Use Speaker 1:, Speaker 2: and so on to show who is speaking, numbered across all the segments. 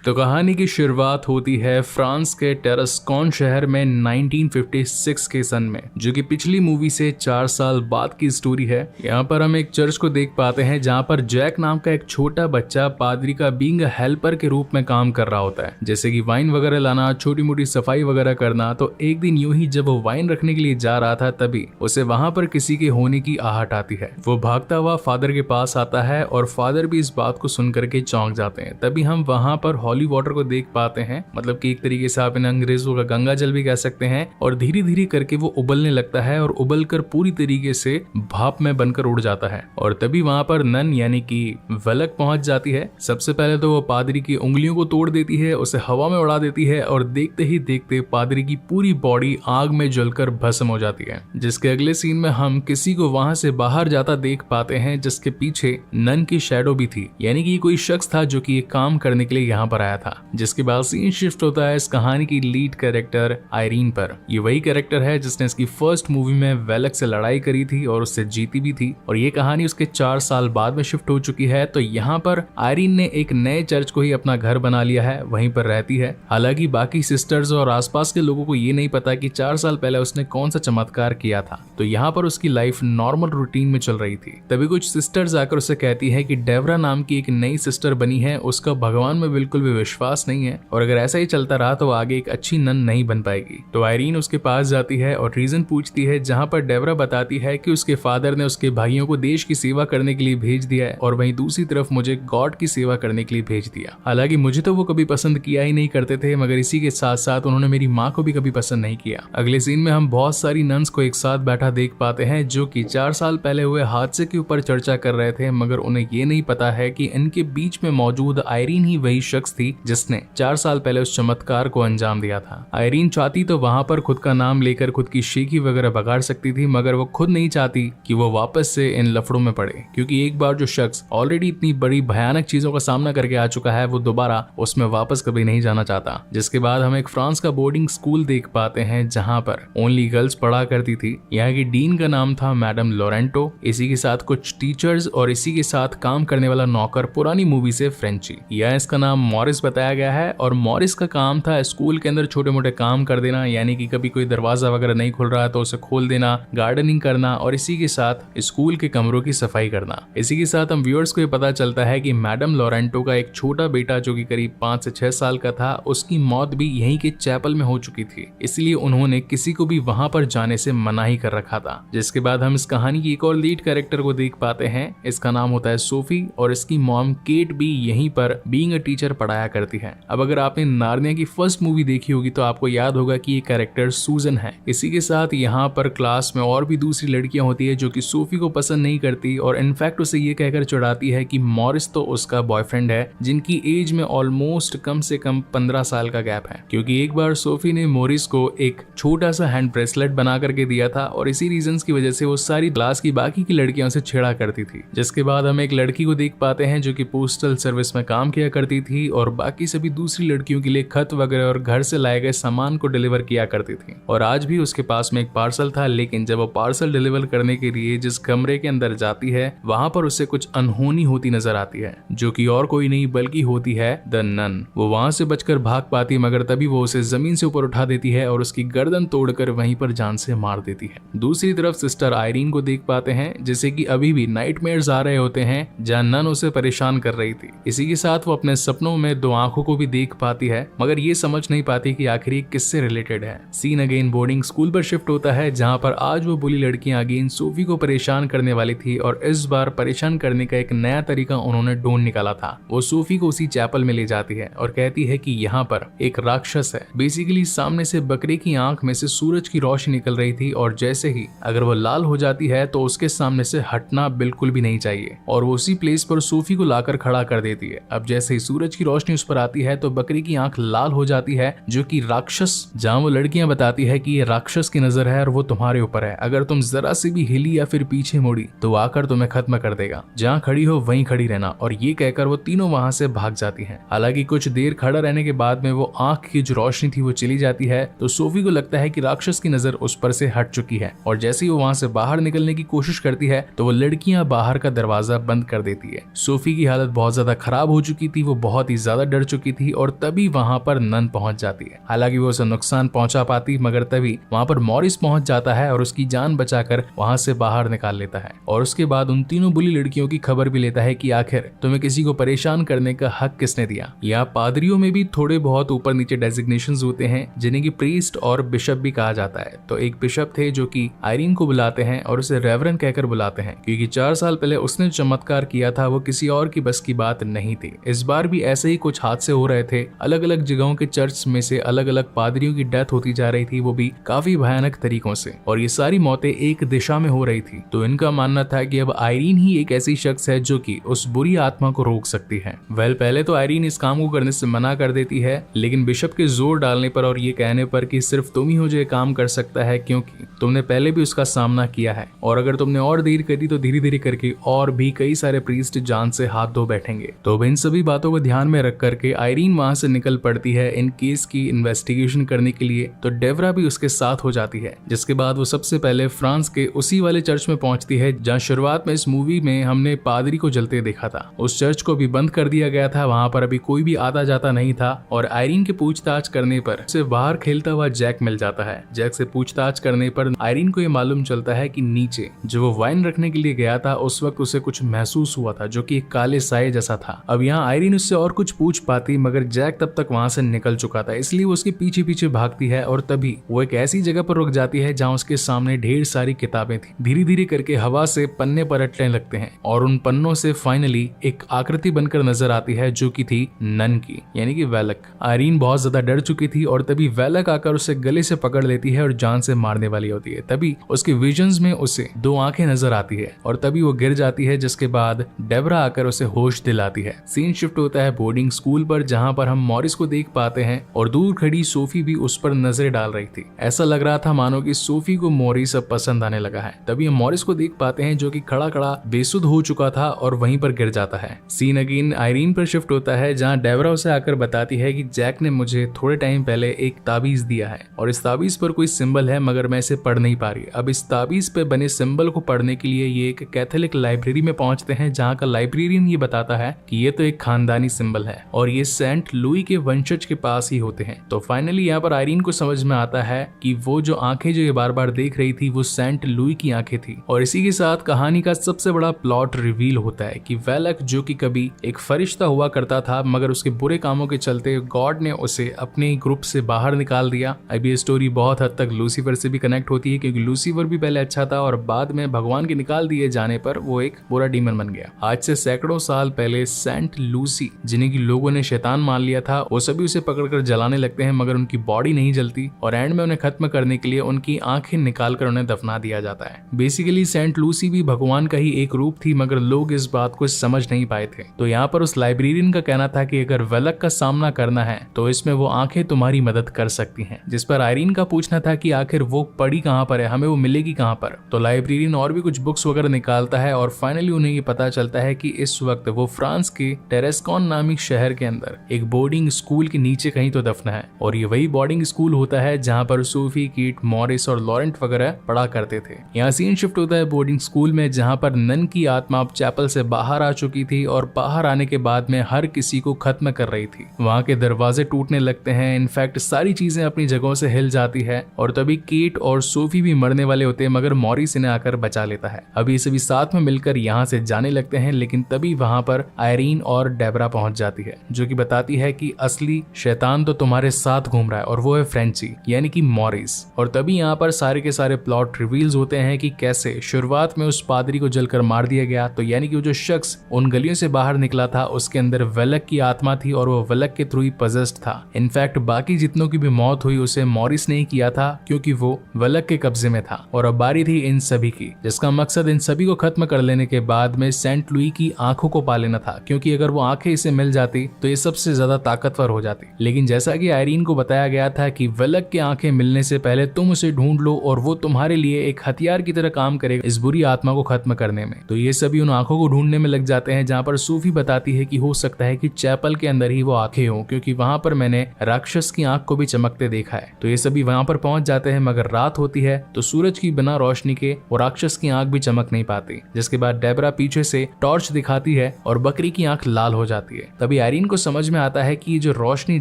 Speaker 1: तो कहानी की शुरुआत होती है फ्रांस के टेरस्कॉन शहर में 1956 के सन में, जो कि पिछली मूवी से 4 साल बाद की स्टोरी है। यहाँ पर हम एक चर्च को देख पाते हैं जहाँ पर जैक नाम का एक छोटा बच्चा पादरी का बीइंग हेल्पर के रूप में काम कर रहा होता है, जैसे कि वाइन वगैरह लाना, छोटी मोटी सफाई वगैरह करना। तो एक दिन यूं ही जब वो वाइन रखने के लिए जा रहा था तभी उसे वहां पर किसी के होने की आहट आती है। वो भागता हुआ फादर के पास आता है और फादर भी इस बात को सुन करके चौंक जाते हैं। तभी हम वहां पर हॉली वाटर को देख पाते हैं, मतलब कि एक तरीके से आप इन अंग्रेजों का गंगा जल भी कह सकते हैं। और धीरे धीरे करके वो उबलने लगता है और उबल कर पूरी तरीके से भाप में बनकर उड़ जाता है। और तभी वहां पर नन यानी कि वलक पहुंच जाती है। सबसे पहले तो वो पादरी की उंगलियों को तोड़ देती है, उसे हवा में उड़ा देती है और देखते ही देखते पादरी की पूरी बॉडी आग में जलकर भस्म हो जाती है। जिसके अगले सीन में हम किसी को वहां से बाहर जाता देख पाते हैं, जिसके पीछे नन की शैडो भी थी, यानी कि कोई शख्स था जो कि ये काम करने के लिए यहाँ पर आया था। जिसके बाद सीन शिफ्ट होता है इस कहानी की लीड कैरेक्टर आयरीन पर। ये वही कैरेक्टर है जिसने इसकी फर्स्ट मूवी में वेलक से लड़ाई करी थी और उससे जीती भी थी, और ये कहानी उसके 4 साल बाद में शिफ्ट हो चुकी है। तो यहाँ पर आयरीन ने एक नए चर्च को ही अपना घर बना लिया है, वहीं पर रहती है। हालांकि बाकी सिस्टर्स और आसपास के लोगों को ये नहीं पता कि 4 साल पहले उसने कौन सा चमत्कार किया था। तो यहाँ पर उसकी लाइफ नॉर्मल रूटीन में चल रही थी। तभी कुछ सिस्टर्स आकर उसे कहती है कि डेवरा नाम की एक नई सिस्टर बनी है, उसका भगवान में बिल्कुल भी विश्वास नहीं है और अगर ऐसा ही चलता रहा तो आगे एक अच्छी नन नहीं बन पाएगी। तो आयरीन उसके पास जाती है और रीजन पूछती है, जहाँ पर डेवरा बताती है कि उसके फादर ने उसके भाइयों को देश की सेवा करने के लिए भेज दिया है और वहीं दूसरी तरफ मुझे गॉड की सेवा करने के लिए भेज दिया। हालांकि मुझे तो वो कभी पसंद किया ही नहीं करते थे, मगर इसी के साथ साथ उन्होंने मेरी माँ को भी कभी पसंद नहीं किया। अगले सीन में हम बहुत सारी नन्स को एक साथ बैठा देख पाते हैं जो कि 4 साल पहले हुए हादसे के ऊपर चर्चा कर रहे थे, मगर उन्हें ये नहीं पता है कि इनके बीच में मौजूद आयरीन ही वही शख्स थी जिसने 4 साल पहले उस चमत्कार को अंजाम दिया था। आयरीन चाहती तो वहां पर खुद का नाम लेकर खुद की शेखी वगैरह बगाड़ सकती थी, मगर वो खुद नहीं चाहती कि वो वापस से इन लफड़ों में पड़े, क्योंकि एक बार जो शख्स ऑलरेडी इतनी बड़ी भयानक चीजों का सामना करके आ चुका है वो दोबारा उसमें वापस कभी नहीं जाना चाहता। जिसके बाद हम एक फ्रांस का बोर्डिंग स्कूल देख पाते हैं जहां पर ओनली गर्ल्स पढ़ा करती थी। यहाँ की डीन का नाम था मैडम लोरेंटो। इसी के साथ कुछ टीचर्स और इसी के साथ काम करने वाला नौकर पुरानी मूवी से फ्रेंची। यह इसका नाम मॉरिस बताया गया है और मॉरिस का काम था स्कूल के अंदर छोटे मोटे काम कर देना, यानी कि कभी कोई दरवाजा वगैरह नहीं खुल रहा है तो उसे खोल देना, गार्डनिंग करना और इसी के साथ स्कूल के कमरों की सफाई करना। इसी के साथ हम व्यूअर्स को ये पता चलता है कि मैडम लोरेंटो का एक छोटा बेटा जो कि करीब 5 से 6 साल का था, उसकी मौत भी यहीं के चैपल में हो चुकी थी, इसलिए उन्होंने किसी को भी वहां पर जाने से मना ही कर रखा था। जिसके बाद हम इस कहानी की एक और लीड कैरेक्टर को देख पाते हैं। इसका नाम होता है सोफी और इसकी मॉम केट भी यहीं पर बीइंग अ टीचर पढ़ाया करती है। अब अगर आपने नार्निया की फर्स्ट मूवी देखी होगी तो आपको याद होगा कि ये कैरेक्टर सूजन है। इसी के साथ यहाँ पर क्लास में और भी दूसरी लड़कियां होती है जो कि सोफी को पसंद नहीं करती और इनफैक्ट उसे ये कहकर चिढ़ाती है कि मॉरिस तो उसका बॉयफ्रेंड है, जिनकी एज में ऑलमोस्ट कम से कम 15 साल का गैप है। क्योंकि एक बार सोफी ने मॉरिस को एक छोटा सा हैंड ब्रेसलेट बना करके दिया था और इसी रीजन की वजह से वो सारी क्लास की बाकी की लड़कियों से छेड़ा करती थी। जिसके बाद हम एक लड़की को देख पाते हैं जो कि पोस्टल सर्विस में काम किया करती थी और बाकी सभी दूसरी लड़कियों के लिए खत वगैरह और घर से लाए गए सामान को डिलीवर किया करती थी। और आज भी उसके पास में एक पार्सल था, लेकिन जब वो पार्सल डिलीवर करने के लिए जिस कमरे के अंदर जाती है वहां पर उसे कुछ अनहोनी होती नजर आती है, जो कि और कोई नहीं बल्कि होती है द नन। वो वहां से बचकर भाग पाती, मगर तभी वो उसे जमीन से ऊपर उठा देती है और उसकी गर्दन तोड़कर वहीं पर जान से मार देती है। दूसरी तरफ सिस्टर आयरीन को देख पाते हैं जिसे कि अभी भी नाइटमेयर्स आ रहे होते हैं, जहां नन उसे परेशान कर रही थी। इसी के साथ वो अपने सपनों में 2 आंखों को भी देख पाती है, मगर ये समझ नहीं पाती कि आखिर ये किससे रिलेटेड है। सीन अगेन बोर्डिंग स्कूल पर शिफ्ट होता है जहां पर आज वो बुली लड़कियां अगेन सोफी को परेशान करने वाली थी और इस बार परेशान करने का एक नया तरीका उन्होंने ढूंढ निकाला था। वो सोफी को उसी चैपल में ले जाती है और कहती है कि यहाँ पर एक राक्षस है। बेसिकली सामने से बकरे की आंख में से सूरज की रोशनी निकल रही थी और जैसे ही अगर वो लाल हो जाती है तो उसके सामने से हटना बिल्कुल भी नहीं चाहिए और वो उसी प्लेस पर सोफी को लाकर खड़ा कर देती है। अब जैसे ही सूरज की रोशनी उस पर आती है तो बकरी की आंख लाल हो जाती है, जो कि राक्षस, जहां वो लड़कियां बताती है कि ये राक्षस की नजर है और वो तुम्हारे ऊपर है, अगर तुम जरा सी भी हिली या फिर पीछे मुड़ी तो आकर तुम्हें खत्म कर देगा, जहां खड़ी हो वहीं खड़ी रहना। और ये कहकर वो तीनों वहां से भाग जाती हैं। हालांकि कुछ देर खड़ा रहने के बाद में वो आंख की जो रोशनी थी वो चली जाती है, तो सोफी को लगता है कि राक्षस की नजर उस पर से हट चुकी है और जैसे ही वो वहां से बाहर निकलने की कोशिश करती है तो वो लड़कियां बाहर का दरवाजा बंद कर देती है। सोफी की हालत बहुत ज्यादा खराब हो चुकी थी, वो बहुत ही ज्यादा डर चुकी थी और तभी वहां पर नन पहुंच जाती है। हालांकि वो उसे नुकसान पहुंचा पाती, मगर तभी वहां पर मॉरिस पहुंच जाता है और उसकी जान बचाकर वहां से बाहर निकाल लेता है। और उसके बाद उन तीनों बुरी लड़कियों की खबर भी लेता है कि आखिर तुम्हें किसी को परेशान करने का हक किसने दिया। यहाँ पादरियों में भी थोड़े बहुत ऊपर नीचे डेजिग्नेशंस होते हैं जिन्हें की प्रीस्ट और बिशप भी कहा जाता है। तो एक बिशप थे जो कि आयरीन को बुलाते हैं और उसे रेवरेंड कहकर बुलाते हैं, क्योंकि 4 साल पहले उसने चमत्कार किया था वो किसी और की बस की बात नहीं थी। इस बार भी ऐसे ही कुछ हादसे हो रहे थे, अलग अलग जगहों के चर्च में से अलग अलग पादरियों की डेथ होती जा रही थी, वो भी काफी भयानक तरीकों से, और ये सारी मौतें एक दिशा में हो रही थी। तो इनका मानना था कि अब आयरीन ही एक ऐसी शख्स है जो कि उस बुरी आत्मा को रोक सकती है। पहले तो आयरीन इस काम को करने से मना कर देती है, लेकिन बिशप के जोर डालने पर और ये कहने पर कि सिर्फ तुम ही हो जो ये काम कर सकता है, क्योंकि तुमने पहले भी उसका सामना किया है और अगर तुमने और देर करी तो धीरे धीरे करके और भी कई सारे प्रीस्ट जान से हाथ धो बैठेंगे। तो इन सभी बातों को ध्यान में रख करके आयरीन वहां से निकल पड़ती है इन केस की इन्वेस्टिगेशन करने के लिए। तो डेवरा भी उसके साथ हो जाती है, जिसके बाद वो सबसे पहले फ्रांस के उसी वाले चर्च में पहुंचती है जहां शुरुआत में इस मूवी में हमने पादरी को जलते देखा था। उस चर्च को भी बंद कर दिया गया था, वहां पर अभी कोई भी आता जाता नहीं था। और आयरीन के पूछताछ करने पर उसे बाहर खेलता हुआ जैक मिल जाता है। जैक से पूछताछ करने पर आयरीन को ये मालूम चलता है कि नीचे जो वो वाइन रखने के लिए गया था उस वक्त उसे कुछ महसूस हुआ था जो कि एक काले साए जैसा था। अब यहाँ आयरीन उससे और कुछ पूछ पाती, मगर जैक तब तक वहां से निकल चुका था, इसलिए वो उसके पीछे पीछे भागती है और तभी वो एक ऐसी जगह पर रुक जाती है जहाँ उसके सामने ढेर सारी किताबें थी। धीरे धीरे करके हवा से पन्ने पलटने लगते हैं और उन पन्नों से फाइनली एक आकृति बनकर नजर आती है जो कि थी नन की, यानी कि वैलक। आयरीन बहुत ज्यादा डर चुकी थी और तभी वैलक आकर उसे गले से पकड़ लेती है और जान से मारने वाली होती है। तभी उसके विजन्स में उसे 2 आंखें नजर आती है और तभी वो गिर जाती है, जिसके बाद डेबरा आकर उसे होश दिलाती है। सीन शिफ्ट होता है बोर्डिंग स्कूल पर, जहां पर हम मॉरिस को देख पाते हैं और दूर खड़ी सोफी भी उस पर नजरें डाल रही थी। ऐसा लग रहा था मानो कि सोफी को मॉरिस अब पसंद आने लगा है। तभी हम मॉरिस को देख पाते हैं जो कि खड़ा खड़ा बेसुध हो चुका था और वहीं पर गिर जाता है। सीन अगेन आयरीन पर शिफ्ट होता है, जहां डेबरा उसे आकर बताती है कि जैक ने मुझे थोड़े टाइम पहले एक ताबीज दिया है और इस ताबीज पर कोई सिंबल है, मगर मैं इसे पढ़ नहीं पा रही। अब इस ताबीज पे बने सिंबल को पढ़ने के लिए ये एक कैथोलिक लाइब्रेरी में पहुंचते हैं, जहां का लाइब्रेरियन ये बताता है कि ये तो एक खानदानी सिंबल है और ये सेंट लुई के वंशज के पास ही होते हैं। तो फाइनली यहाँ पर आयरीन को समझ में आता है कि वो जो आंखें जो ये बार बार देख रही थी वो सेंट लुई की आंखें थी। और इसी के साथ कहानी का सबसे बड़ा प्लॉट रिवील होता है कि वैलक जो कि कभी एक फरिश्ता हुआ करता था, मगर उसके बुरे कामों के चलते गॉड ने उसे अपने ग्रुप से बाहर निकाल दिया। अब ये स्टोरी बहुत हद तक लूसीफर से भी कनेक्ट होती है, क्योंकि लूसीफर भी पहले अच्छा था और बाद में भगवान के निकाल दिए जाने पर वो एक बुरा डीमन बन गया। आज से सैकड़ों साल पहले सेंट लूसी, जिन्हें की लोगों ने शैतान मान लिया था, वो सभी उसे पकड़कर जलाने लगते हैं, मगर उनकी बॉडी नहीं जलती और एंड में उन्हें खत्म करने के लिए उनकी आंखें निकालकर उन्हें दफना दिया जाता है। बेसिकली सेंट लूसी भी भगवान का ही एक रूप थी, मगर लोग इस बात को समझ नहीं पाए थे। तो यहाँ पर उस लाइब्रेरियन का कहना था कि अगर वैलक का सामना करना है तो इसमें वो आंखें तुम्हारी मदद कर सकती हैं। जिस पर आयरीन का पूछना था कि आखिर वो पड़ी कहाँ पर है, हमें वो मिलेगी कहाँ पर। तो लाइब्रेरियन और भी कुछ बुक्स वगैरह निकालता है और फाइनली उन्हें ये पता चलता है कि इस वक्त वो फ्रांस के टेरेस्कॉन नामिक शहर के अंदर एक बोर्डिंग स्कूल के नीचे कहीं तो दफना है और ये वही बोर्डिंग स्कूल होता है जहाँ पर सोफी, कीट, मॉरिस और लॉरेंट वगैरह पढ़ा करते थे। यहाँ सीन शिफ्ट होता है बोर्डिंग स्कूल में, जहाँ पर नन की आत्मा अब चैपल से बाहर आ चुकी थी और बाहर आने के बाद में हर किसी को खत्म कर रही थी। वहाँ के दरवाजे टूटने लगते हैं, इनफैक्ट सारी चीजें अपनी जगहों से हिल जाती है और तभी कीट और सोफी भी मरने वाले होते हैं, मगर मॉरिस इन्हें आकर बचा लेता है। अब ये सभी साथ में मिलकर यहाँ से जाने लगते हैं, लेकिन तभी वहाँ पर आयरीन और डेबरा पहुंच जाती है, जो कि बताती है कि असली शैतान तो तुम्हारे साथ घूम रहा है और वो है फ्रेंची, यानी कि मॉरिस। और तभी यहाँ पर सारे के सारे प्लॉट रिवील्स होते हैं कि कैसे शुरुआत में उस पादरी को जलकर मार दिया गया। तो यानी कि वो जो शख्स उन गलियों से बाहर निकला था उसके अंदर वैलक की आत्मा थी और वो वैलक के थ्रू ही पजेस्ड था। इनफैक्ट बाकी जितनों की भी मौत हुई उसे मॉरिस ने ही किया था, क्योंकि वो वैलक के कब्जे में था। और अब बारी थी इन सभी की, जिसका मकसद इन सभी को खत्म कर लेने के बाद में सेंट लुई की आंखों को पा लेना था, क्योंकि अगर वो आंखें इसे मिल जाती तो ये सबसे ज्यादा ताकतवर हो जाती। लेकिन जैसा कि आयरीन को बताया गया था कि वैलक की आंखें मिलने से पहले तुम उसे ढूंढ लो और वो तुम्हारे लिए एक हथियार की तरह काम करेगा इस बुरी आत्मा को खत्म करने में। तो ये सभी उन आंखों को ढूंढने में लग जाते हैं, जहाँ पर सूफी बताती है कि हो सकता है कि चैपल के अंदर ही वो आंखें हो, क्योंकि वहां पर मैंने राक्षस की आंख को भी चमकते देखा है। तो ये सभी वहां पर पहुंच जाते हैं, मगर रात होती है तो सूरज की बिना रोशनी के वो राक्षस की आंख भी चमक नहीं पाती। जिसके बाद डेबरा पीछे से टॉर्च दिखाती है और बकरी की आंख लाल हो जाती है। तभी तभी आयरीन को समझ में आता है कि जो रोशनी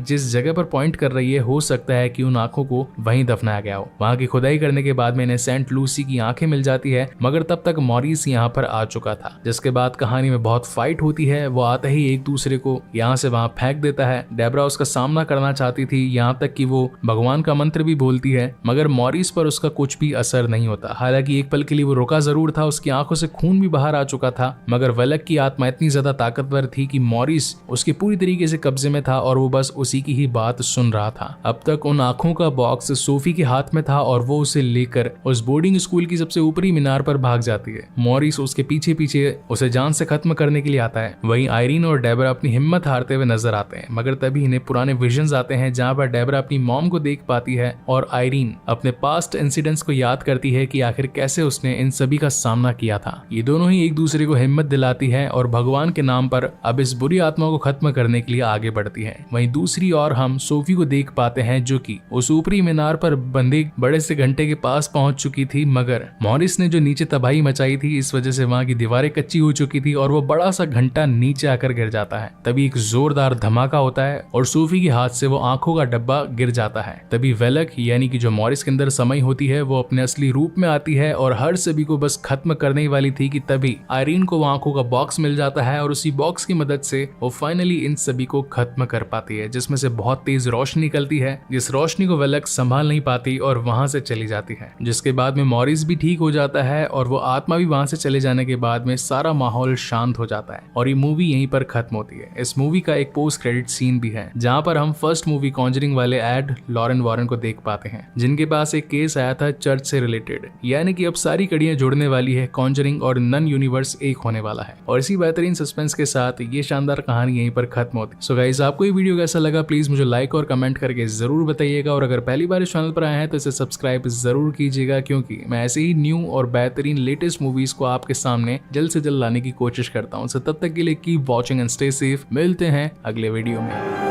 Speaker 1: जिस जगह पर पॉइंट कर रही है हो सकता है कि उन आंखों को वहीं दफनाया गया हो। वहां की खुदाई करने के बाद में इन्हें सेंट लूसी की आंखें मिल जाती है, मगर तब तक मॉरिस यहाँ पर आ चुका था। जिसके बाद कहानी में बहुत फाइट होती है। वो आते ही एक दूसरे को यहाँ से वहां फेंक देता है। डेबरा उसका सामना करना चाहती थी, यहाँ तक कि वो भगवान का मंत्र भी बोलती है, मगर मॉरिस पर उसका कुछ भी असर नहीं होता। हालांकि एक पल के लिए वो रुका जरूर था, उसकी आंखों से खून भी बाहर आ चुका था, मगर वेलक की आत्मा इतनी ज्यादा ताकतवर थी कि मॉरिस उसके पूरी तरीके से कब्जे में था और वो बस उसी की ही बात सुन रहा था। अब तक उन आंखों का बॉक्स सोफी के हाथ में था और वो उसे लेकर उस बोर्डिंग स्कूल की सबसे ऊपरी मीनार पर भाग जाती है। मॉरिस उसके पीछे पीछे उसे जान से खत्म करने के लिए आता है। वहीं आयरीन और डेबरा अपनी हिम्मत हारते हुए नजर आते हैं, मगर तभी इन्हें पुराने विजन्स आते हैं जहां पर डेबरा अपनी मॉम को देख पाती है और आयरीन अपने पास्ट इंसिडेंट्स को याद करती है कि आखिर कैसे उसने इन सभी का सामना किया था। ये दोनों ही एक दूसरे को हिम्मत दिलाती है और भगवान के नाम पर अब इस बुरी आत्मा को खत्म करने के लिए आगे बढ़ती है। वहीं दूसरी ओर हम सोफी को देख पाते हैं जो कि उस ऊपरी मीनार पर बंधे बड़े से घंटे के पास पहुंच चुकी थी, मगर मॉरिस ने जो नीचे तबाही मचाई थी इस वजह से वहां की दीवारें कच्ची हो चुकी थी और वो बड़ा सा घंटा नीचे आकर गिर जाता है। तभी एक जोरदार धमाका होता है और सोफी के हाथ से वो आंखों का डब्बा गिर जाता है। तभी वेलक यानी कि जो मॉरिस के अंदर समय होती है वो अपने असली रूप में आती है और हर सभी को बस खत्म करने ही वाली थी कि तभी आयरीन को वो आंखों का बॉक्स मिल जाता है और उसी बॉक्स की मदद से वो फाइनली इन सभी को खत्म कर पाती है, जिसमें से बहुत तेज रोशनी निकलती है। जिस रोशनी को वेलक संभाल नहीं पाती और वहां से चली जाती है, जिसके बाद में मॉरिस भी ठीक हो जाता है और वो आत्मा भी वहां से चले जाने के बाद में सारा माहौल शांत हो जाता है और ये मूवी यहीं पर खत्म होती है। इस मूवी का एक पोस्ट क्रेडिट सीन भी है जहां पर हम फर्स्ट मूवी कॉन्जरिंग वाले एड लॉरेन वॉरेन को देख पाते हैं, जिनके पास एक केस आया था चर्च से रिलेटेड, यानी कि अब सारी कड़ियां जुड़ने वाली है, कॉन्जरिंग और नन यूनिवर्स एक होने वाला है। और इसी बेहतरीन सस्पेंस के साथ ये शानदार कहानी यहीं पर खत्म होती है। सो गाइस, आपको ये वीडियो कैसा लगा प्लीज मुझे लाइक और कमेंट करके जरूर बताइएगा और अगर पहली बार इस चैनल पर आए हैं तो इसे सब्सक्राइब जरूर कीजिएगा, क्योंकि मैं ऐसे ही न्यू और बेहतरीन लेटेस्ट मूवीज को आपके सामने जल्द से जल्द लाने की कोशिश करता हूँ। सो तब तक के लिए keep watching and stay safe. मिलते हैं अगले वीडियो में।